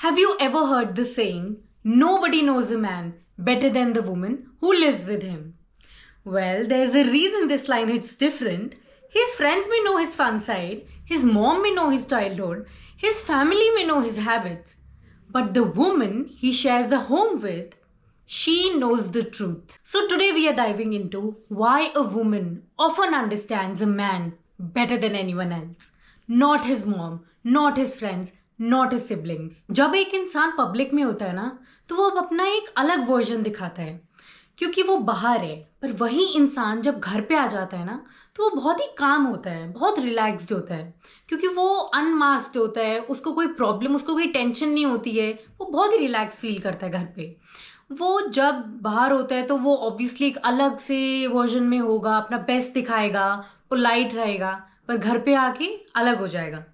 Have you ever heard the saying, nobody knows a man better than the woman who lives with him? Well, there's a reason this line hits different. His friends may know his fun side, his mom may know his childhood, his family may know his habits. But the woman he shares a home with, she knows the truth. So today we are diving into why a woman often understands a man better than anyone else. Not his mom, not his friends, not his siblings. जब एक इंसान public में होता है ना, तो वो अब अपना एक अलग वर्जन दिखाता है क्योंकि वो बाहर है. पर वही इंसान जब घर पे आ जाता है ना, तो वो बहुत ही काम होता है, बहुत रिलैक्स्ड होता है क्योंकि वो अनमास्क्ड होता है. उसको कोई प्रॉब्लम, उसको कोई टेंशन नहीं होती है. वो बहुत ही रिलैक्स फील करता है घर पे. वो जब बाहर होता है तो वो ऑब्वियसली एक अलग से वर्जन में होगा, अपना बेस्ट दिखाएगा, पोलाइट रहेगा. पर घर पे आके अलग हो जाएगा.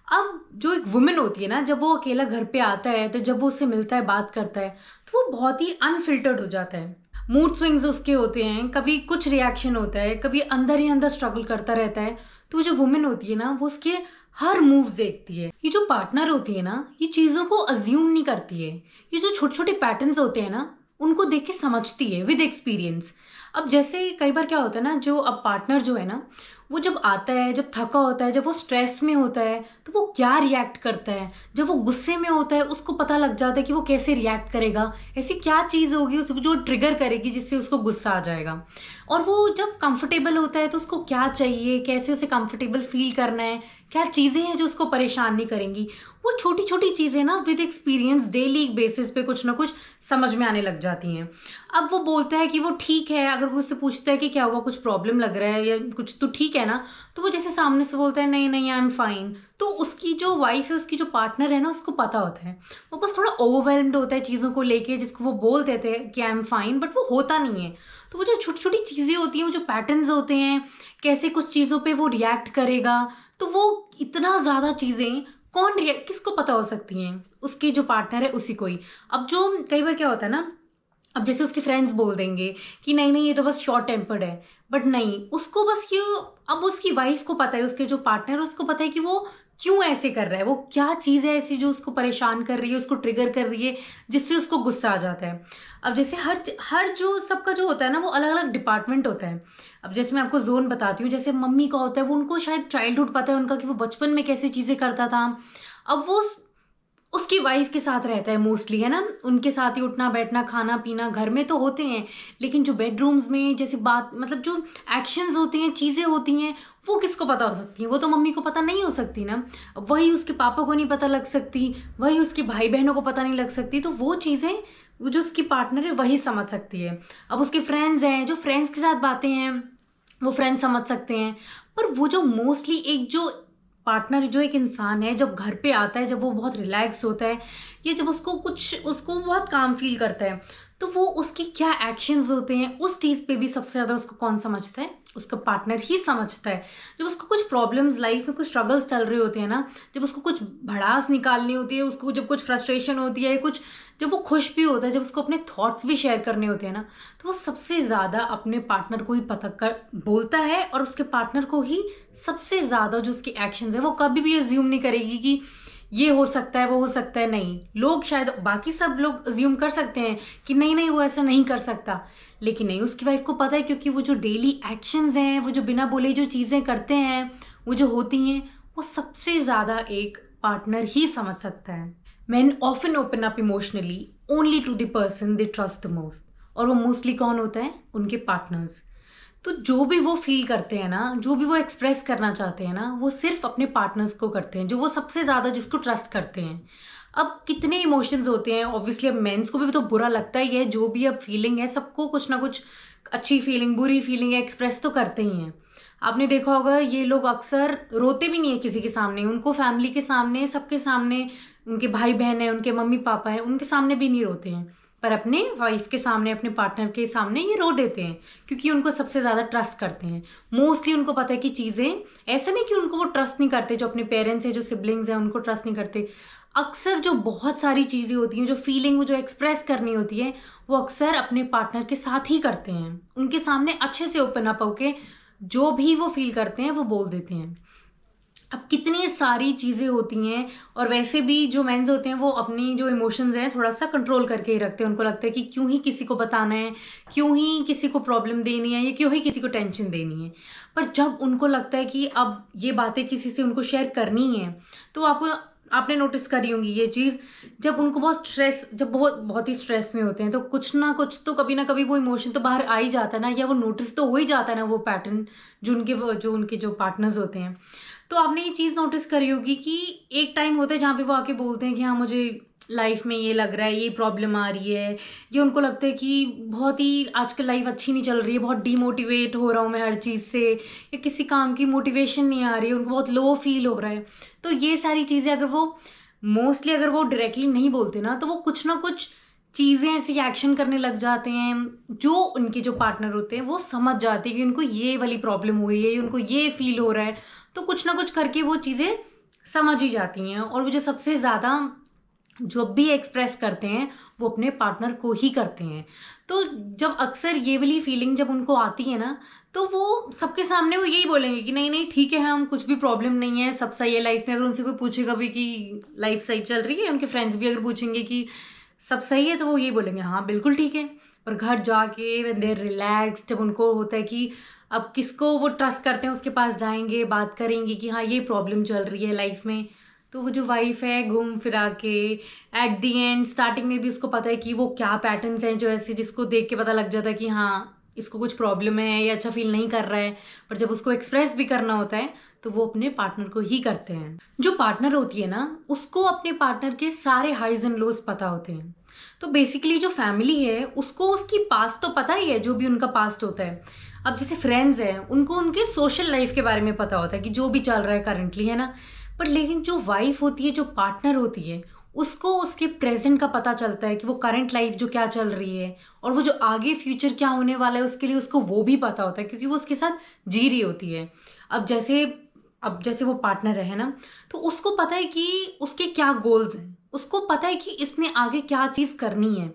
अब जो एक वुमेन होती है ना, जब वो अकेला घर पे आता है, तो जब वो उससे मिलता है, बात करता है, तो वो बहुत ही अनफिल्टर्ड हो जाता है. मूड स्विंग्स उसके होते हैं, कभी कुछ रिएक्शन होता है, कभी अंदर ही अंदर स्ट्रगल करता रहता है. तो जो वुमेन होती है ना, वो उसके हर मूव्स देखती है. ये जो पार्टनर होती है ना, ये चीज़ों को अज्यूम नहीं करती है. ये जो छोटे छोटे पैटर्न्स होते हैं ना, उनको देख के समझती है विद एक्सपीरियंस. अब जैसे कई बार क्या होता है ना, जो अब पार्टनर जो है ना, वो जब आता है, जब थका होता है, जब वो स्ट्रेस में होता है, तो वो क्या रिएक्ट करता है. जब वो गुस्से में होता है, उसको पता लग जाता है कि वो कैसे रिएक्ट करेगा, ऐसी क्या चीज़ होगी उसको जो ट्रिगर करेगी जिससे उसको गुस्सा आ जाएगा. और वो जब कंफर्टेबल होता है तो उसको क्या चाहिए, कैसे उसे कंफर्टेबल फील करना है, क्या चीज़ें हैं जो उसको परेशान नहीं करेंगी. वो छोटी छोटी चीज़ें ना विद एक्सपीरियंस डेली बेसिस पे कुछ ना कुछ समझ में आने लग जाती हैं. अब वो बोलता है कि वो ठीक है. अगर वो उससे पूछता है कि क्या हुआ, कुछ प्रॉब्लम लग रहा है या कुछ, तो ठीक है ना, तो वो जैसे सामने से बोलता है नहीं नहीं आई एम फाइन. तो उसकी जो वाइफ है, उसकी जो पार्टनर है ना, उसको पता होता है. वो बस थोड़ा ओवरवेल्म्ड होता है चीज़ों को लेके, जिसको वो बोल देते हैं कि आई एम फाइन, बट वो होता नहीं है. तो वो जो छोटी छोटी चीज़ें होती हैं, वो जो पैटर्न्स होते हैं, कैसे कुछ चीज़ों पे वो रिएक्ट करेगा, तो वो इतना ज़्यादा चीज़ें कौन रिएक्ट, किसको पता हो सकती हैं, उसके जो पार्टनर है उसी को ही. अब जो कई बार क्या होता है ना, अब जैसे उसके फ्रेंड्स बोल देंगे कि नहीं नहीं ये तो बस शॉर्ट टेम्पर्ड है, बट नहीं, उसको बस ये, अब उसकी वाइफ को पता है, उसके जो पार्टनर है उसको पता है कि वो क्यों ऐसे कर रहा है, वो क्या चीज़ है ऐसी जो उसको परेशान कर रही है, उसको ट्रिगर कर रही है, जिससे उसको गुस्सा आ जाता है. अब जैसे हर हर जो सबका जो होता है ना, वो अलग अलग डिपार्टमेंट होता है. अब जैसे मैं आपको जोन बताती हूँ, जैसे मम्मी का होता है, वो उनको शायद चाइल्डहुड पता है उनका कि वो बचपन में कैसी चीज़ें करता था. अब वो उसकी वाइफ के साथ रहता है मोस्टली, है ना, उनके साथ ही उठना बैठना खाना पीना घर में तो होते हैं, लेकिन जो बेडरूम्स में जैसे बात, मतलब जो एक्शंस होती हैं, चीज़ें होती हैं, वो किसको पता हो सकती हैं. वो तो मम्मी को पता नहीं हो सकती ना. वही उसके पापा को नहीं पता लग सकती, वही उसके भाई बहनों को पता नहीं लग सकती. तो वो चीज़ें वो जो उसकी पार्टनर है वही समझ सकती है. अब उसके फ्रेंड्स हैं, जो फ्रेंड्स के साथ बातें हैं, वो फ्रेंड्स समझ सकते हैं. पर वो जो मोस्टली एक जो पार्टनर, जो एक इंसान है, जब घर पे आता है, जब वो बहुत रिलैक्स होता है, या जब उसको बहुत काम फील करता है, तो वो उसकी क्या एक्शंस होते हैं, उस चीज़ पे भी सबसे ज़्यादा उसको कौन समझता है, उसका पार्टनर ही समझता है. जब उसको कुछ प्रॉब्लम्स लाइफ में, कुछ स्ट्रगल्स चल रहे होते हैं ना, जब उसको कुछ भड़ास निकालनी होती है, उसको जब कुछ फ्रस्ट्रेशन होती है, कुछ जब वो खुश भी होता है, जब उसको अपने थॉट्स भी शेयर करने होते हैं ना, तो वो सबसे ज़्यादा अपने पार्टनर को ही पता कर बोलता है. और उसके पार्टनर को ही सबसे ज़्यादा जो उसकी एक्शंस है, वो कभी भी अज्यूम नहीं करेगी कि ये हो सकता है, वो हो सकता है. नहीं, लोग शायद बाकी सब लोग अज्यूम कर सकते हैं कि नहीं नहीं वो ऐसा नहीं कर सकता, लेकिन नहीं, उसकी वाइफ को पता है क्योंकि वो जो डेली एक्शंस हैं, वो जो बिना बोले जो चीज़ें करते हैं, वो जो होती हैं, वो सबसे ज़्यादा एक पार्टनर ही समझ सकता है. Men often open up emotionally only to the person they trust the most. और वो मोस्टली कौन होता है, उनके पार्टनर्स. तो जो भी वो फील करते हैं ना, जो भी वो एक्सप्रेस करना चाहते हैं ना, वो सिर्फ अपने पार्टनर्स को करते हैं, जो वो सबसे ज़्यादा जिसको ट्रस्ट करते हैं. अब कितने इमोशंस होते हैं, ऑब्वियसली अब मेंस को भी तो बुरा लगता ही है. जो भी अब फीलिंग है, सबको कुछ ना कुछ अच्छी फीलिंग, बुरी फीलिंग एक्सप्रेस तो करते ही हैं. आपने देखा होगा, ये लोग अक्सर रोते भी नहीं है किसी के सामने, उनको फैमिली के सामने, सबके सामने, उनके भाई बहन है, उनके मम्मी पापा हैं, उनके सामने भी नहीं रोते हैं, पर अपने वाइफ के सामने, अपने पार्टनर के सामने ये रो देते हैं क्योंकि उनको सबसे ज़्यादा ट्रस्ट करते हैं. मोस्टली उनको पता है कि चीज़ें, ऐसा नहीं कि उनको वो ट्रस्ट नहीं करते, जो अपने पेरेंट्स हैं, जो सिबलिंग्स हैं, उनको ट्रस्ट नहीं करते. अक्सर जो बहुत सारी चीज़ें होती हैं, जो फीलिंग, वो जो एक्सप्रेस करनी होती है, वो अक्सर अपने पार्टनर के साथ ही करते हैं. उनके सामने अच्छे से ओपन अप होके जो भी वो फील करते हैं वो बोल देते हैं. अब कितनी सारी चीज़ें होती हैं, और वैसे भी जो मेंस होते हैं वो अपनी जो इमोशंस हैं थोड़ा सा कंट्रोल करके ही रखते हैं। उनको लगता है कि क्यों ही किसी को बताना है, क्यों ही किसी को प्रॉब्लम देनी है, या क्यों ही किसी को टेंशन देनी है। पर जब उनको लगता है कि अब ये बातें किसी से उनको शेयर करनी है, तो आपने नोटिस करी होंगी ये चीज़, जब उनको जब बहुत बहुत ही स्ट्रेस में होते हैं, तो कुछ ना कुछ तो कभी ना कभी वो इमोशन तो बाहर आ ही जाता है ना, या वो नोटिस तो हो ही जाता है ना वो पैटर्न, जो उनके जो पार्टनर्स होते हैं। तो आपने ये चीज़ नोटिस करी होगी कि एक टाइम होता है जहाँ पे वो आके बोलते हैं कि हाँ मुझे लाइफ में ये लग रहा है, ये प्रॉब्लम आ रही है, या उनको लगता है कि बहुत ही आजकल लाइफ अच्छी नहीं चल रही है, बहुत डीमोटिवेट हो रहा हूँ मैं हर चीज़ से, या किसी काम की मोटिवेशन नहीं आ रही है, उनको बहुत लो फील हो रहा है। तो ये सारी चीज़ें अगर वो डायरेक्टली नहीं बोलते ना, तो वो कुछ ना कुछ चीज़ें ऐसी एक्शन करने लग जाते हैं, जो उनके जो पार्टनर होते हैं वो समझ जाते हैं कि उनको ये वाली प्रॉब्लम हो रही है, उनको ये फील हो रहा है। तो कुछ ना कुछ करके वो चीज़ें समझ ही जाती हैं, और वो जो सबसे ज़्यादा जो भी एक्सप्रेस करते हैं वो अपने पार्टनर को ही करते हैं। तो जब अक्सर ये वाली फीलिंग जब उनको आती है ना, तो वो सबके सामने वो यही बोलेंगे कि नहीं नहीं ठीक है, हम कुछ भी प्रॉब्लम नहीं है, सब सही है लाइफ में। अगर उनसे कोई पूछेगा भी कि लाइफ सही चल रही है, उनके फ्रेंड्स भी अगर पूछेंगे कि सब सही है, तो वो यही बोलेंगे हाँ बिल्कुल ठीक है। और घर जाके व्हेन दे रिलैक्स, जब उनको होता है कि अब किसको वो ट्रस्ट करते हैं उसके पास जाएंगे, बात करेंगे कि हाँ ये प्रॉब्लम चल रही है लाइफ में, तो वो जो वाइफ है घूम फिरा के एट दी एंड स्टार्टिंग में भी उसको पता है कि वो क्या पैटर्न्स हैं जो ऐसे जिसको देख के पता लग जाता है कि हाँ इसको कुछ प्रॉब्लम है, या अच्छा फील नहीं कर रहा है। पर जब उसको एक्सप्रेस भी करना होता है तो वो अपने पार्टनर को ही करते हैं। जो पार्टनर होती है ना, उसको अपने पार्टनर के सारे हाइज एंड लोज पता होते हैं। तो बेसिकली जो फैमिली है उसको उसकी पास्ट तो पता ही है, जो भी उनका पास्ट होता है। अब जैसे फ्रेंड्स हैं, उनको उनके सोशल लाइफ के बारे में पता होता है कि जो भी चल रहा है करंटली, है ना। पर लेकिन जो वाइफ होती है, जो पार्टनर होती है, उसको उसके प्रेजेंट का पता चलता है कि वो करंट लाइफ जो क्या चल रही है, और वो जो आगे फ्यूचर क्या होने वाला है उसके लिए उसको वो भी पता होता है, क्योंकि वो उसके साथ जी रही होती है। अब जैसे वो पार्टनर है ना, तो उसको पता है कि उसके क्या गोल्स हैं, उसको पता है कि इसने आगे क्या चीज़ करनी है,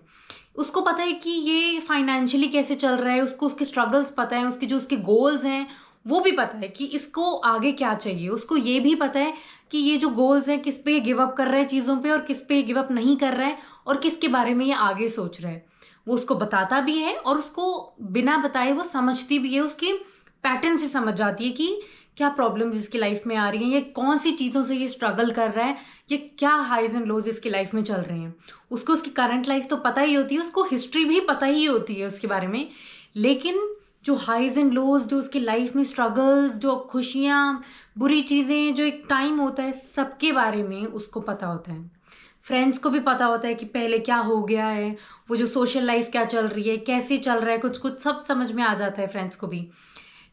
उसको पता है कि ये फाइनेंशियली कैसे चल रहा है, उसको उसके स्ट्रगल्स पता है, उसके गोल्स हैं वो भी पता है कि इसको आगे क्या चाहिए। उसको ये भी पता है कि ये जो गोल्स हैं किस पे गिव अप कर रहा है चीज़ों पे, और किस पे गिव अप नहीं कर रहा है, और किसके बारे में ये आगे सोच रहा है। वो उसको बताता भी है, और उसको बिना बताए वो समझती भी है, उसके पैटर्न से समझ जाती है कि क्या प्रॉब्लम्स इसकी लाइफ में आ रही हैं, ये कौन सी चीज़ों से ये स्ट्रगल कर रहा है, ये क्या हाइज एंड लोज इसकी लाइफ में चल रहे हैं। उसको उसकी करंट लाइफ तो पता ही होती है, उसको हिस्ट्री भी पता ही होती है उसके बारे में, लेकिन जो हाइज एंड लोज, जो उसकी लाइफ में स्ट्रगल्स, जो खुशियाँ, बुरी चीज़ें, जो एक टाइम होता है, सबके बारे में उसको पता होता है। फ्रेंड्स को भी पता होता है कि पहले क्या हो गया है, वो जो सोशल लाइफ क्या चल रही है, कैसे चल रहा है, कुछ कुछ सब समझ में आ जाता है फ्रेंड्स को भी।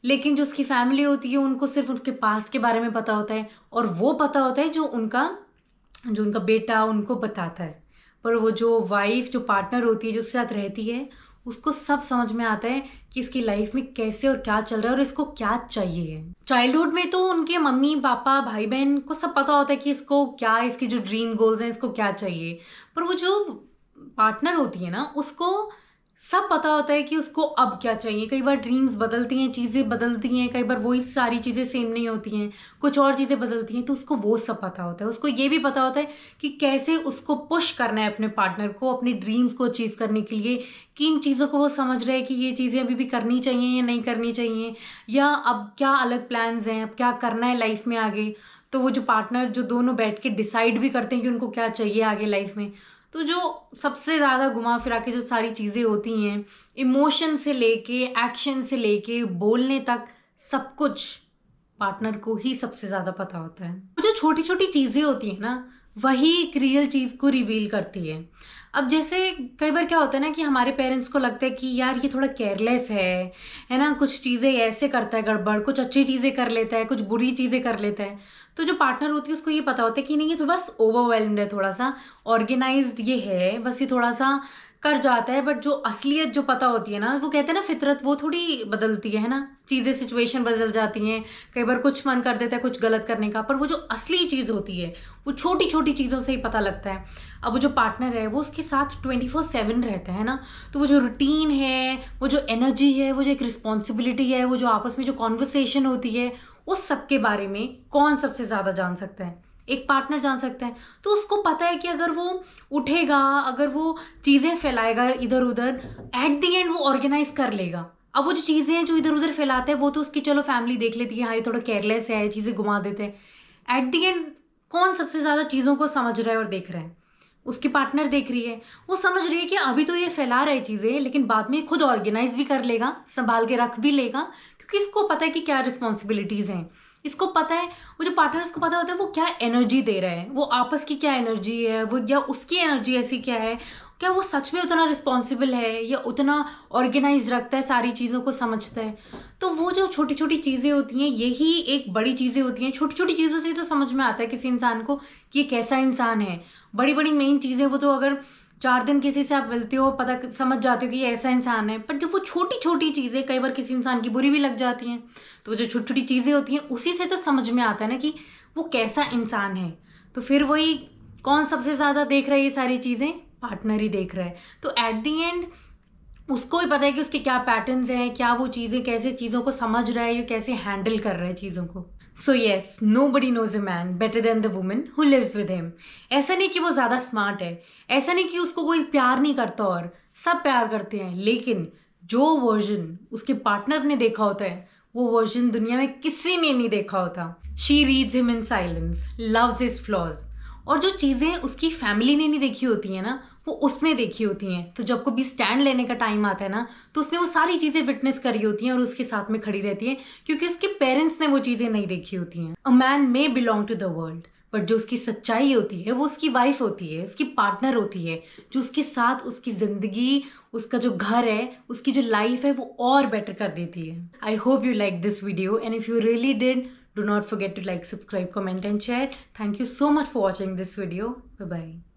लेकिन जो उसकी फैमिली होती है उनको सिर्फ उसके पास्ट के बारे में पता होता है, और वो पता होता है जो उनका बेटा उनको बताता है। पर वो जो वाइफ, जो पार्टनर होती है, जो उसके साथ रहती है, उसको सब समझ में आता है कि इसकी लाइफ में कैसे और क्या चल रहा है और इसको क्या चाहिए। चाइल्डहुड में तो उनके मम्मी पापा भाई बहन को सब पता होता है कि इसको क्या, इसके जो ड्रीम गोल्स हैं, इसको क्या चाहिए। पर वो जो पार्टनर होती है ना, उसको सब पता होता है कि उसको अब क्या चाहिए। कई बार ड्रीम्स बदलती हैं, चीज़ें बदलती हैं, कई बार वही सारी चीज़ें सेम नहीं होती हैं, कुछ और चीज़ें बदलती हैं, तो उसको वो सब पता होता है। उसको ये भी पता होता है कि कैसे उसको पुश करना है अपने पार्टनर को अपनी ड्रीम्स को अचीव करने के लिए, किन चीज़ों को वो समझ रहे हैं कि ये चीज़ें अभी भी करनी चाहिए या नहीं करनी चाहिए, या अब क्या अलग प्लान्स हैं, अब क्या करना है लाइफ में आगे। तो वो जो पार्टनर, जो दोनों बैठ के डिसाइड भी करते हैं कि उनको क्या चाहिए आगे लाइफ में। तो जो सबसे ज़्यादा घुमा फिरा के जो सारी चीज़ें होती हैं, इमोशन से लेके एक्शन से लेके बोलने तक, सब कुछ पार्टनर को ही सबसे ज़्यादा पता होता है। जो छोटी छोटी चीज़ें होती हैं ना, वही एक रियल चीज़ को रिवील करती है। अब जैसे कई बार क्या होता है ना कि हमारे पेरेंट्स को लगता है कि यार ये थोड़ा केयरलेस है ना, कुछ चीज़ें ऐसे करता है गड़बड़, कुछ अच्छी चीज़ें कर लेता है, कुछ बुरी चीज़ें कर लेता है। तो जो पार्टनर होती है उसको ये पता होता है कि नहीं, ये थोड़ा बस ओवरवेल्म्ड है, थोड़ा सा ऑर्गेनाइज्ड ये है, बस ये थोड़ा सा कर जाता है। बट जो असलियत जो पता होती है ना, वो कहते हैं ना फितरत, वो थोड़ी बदलती है ना, चीज़ें सिचुएशन बदल जाती हैं, कई बार कुछ मन कर देता है कुछ गलत करने का, पर वो जो असली चीज़ होती है वो छोटी छोटी चीज़ों से ही पता लगता है। अब वो जो पार्टनर है वो उसके साथ 24/7 रहता है ना, तो वो जो रूटीन है, वो जो एनर्जी है, वो जो एक रिस्पॉन्सिबिलिटी है, वो जो आपस में जो कॉन्वर्सेशन होती है, उस सब के बारे में कौन सबसे ज़्यादा जान सकता है? एक पार्टनर जान सकता है। तो उसको पता है कि अगर वो उठेगा, अगर वो चीज़ें फैलाएगा इधर उधर, एट द एंड वो ऑर्गेनाइज कर लेगा। अब वो जो चीज़ें हैं जो इधर उधर फैलाते हैं, वो तो उसकी चलो फैमिली देख लेती है, हाँ ये थोड़ा केयरलेस है, चीज़ें घुमा देते हैं। एट द एंड कौन सबसे ज़्यादा चीज़ों को समझ रहा है और देख रहा है? उसकी पार्टनर देख रही है, वो समझ रही है कि अभी तो ये फैला रहा है चीज़ें, लेकिन बाद में खुद ऑर्गेनाइज भी कर लेगा, संभाल के रख भी लेगा, क्योंकि इसको पता है कि क्या रिस्पॉन्सिबिलिटीज़ हैं। इसको पता है, वो जो पार्टनर उसको पता होता है वो क्या एनर्जी दे रहा है, वो आपस की क्या एनर्जी है, वो या उसकी एनर्जी ऐसी क्या है, क्या वो सच में उतना रिस्पॉन्सिबल है या उतना ऑर्गेनाइज रखता है, सारी चीज़ों को समझता है। तो वो जो छोटी छोटी चीज़ें होती हैं, यही एक बड़ी चीज़ें होती हैं। छोटी छोटी चीज़ों से ही तो समझ में आता है किसी इंसान को कि ये कैसा इंसान है। बड़ी बड़ी मेन चीज़ें वो तो अगर 4 दिन किसी से आप मिलते हो, पता समझ जाते हो कि ये ऐसा इंसान है। पर जब वो छोटी छोटी चीज़ें कई बार किसी इंसान की बुरी भी लग जाती हैं, तो वो जो छोटी छोटी चीज़ें होती हैं उसी से तो समझ में आता है ना कि वो कैसा इंसान है। तो फिर वही, कौन सबसे ज़्यादा देख रहा है ये सारी चीज़ें? पार्टनर ही देख रहा है। तो एट द एंड उसको भी पता है कि उसके क्या पैटर्न्स हैं, क्या वो चीज़ें, कैसे चीज़ों को समझ रहा है, ये कैसे हैंडल कर रहा है चीज़ों को। So yes, nobody knows a man better than the woman who lives with him. ऐसा नहीं कि वो ज़्यादा स्मार्ट है, ऐसा नहीं कि उसको कोई प्यार नहीं करता, और सब प्यार करते हैं, लेकिन जो वर्जन उसके पार्टनर ने देखा होता है, वो वर्जन दुनिया में किसी ने नहीं देखा होता। She reads him in silence, loves his flaws. और जो चीज़ें उसकी फैमिली ने नहीं देखी होती हैं ना, वो उसने देखी होती हैं। तो जब कभी स्टैंड लेने का टाइम आता है ना, तो उसने वो सारी चीज़ें विटनेस करी होती हैं और उसके साथ में खड़ी रहती है, क्योंकि उसके पेरेंट्स ने वो चीज़ें नहीं देखी होती हैं। A man may belong to the world, but जो उसकी सच्चाई होती है वो उसकी वाइफ होती है, उसकी पार्टनर होती है, जो उसके साथ उसकी ज़िंदगी, उसका जो घर है, उसकी जो लाइफ है, वो और बेटर कर देती है। I hope you liked this video, and if you really did, do not forget to like, subscribe, comment and share. Thank you so much for watching this video. Bye bye.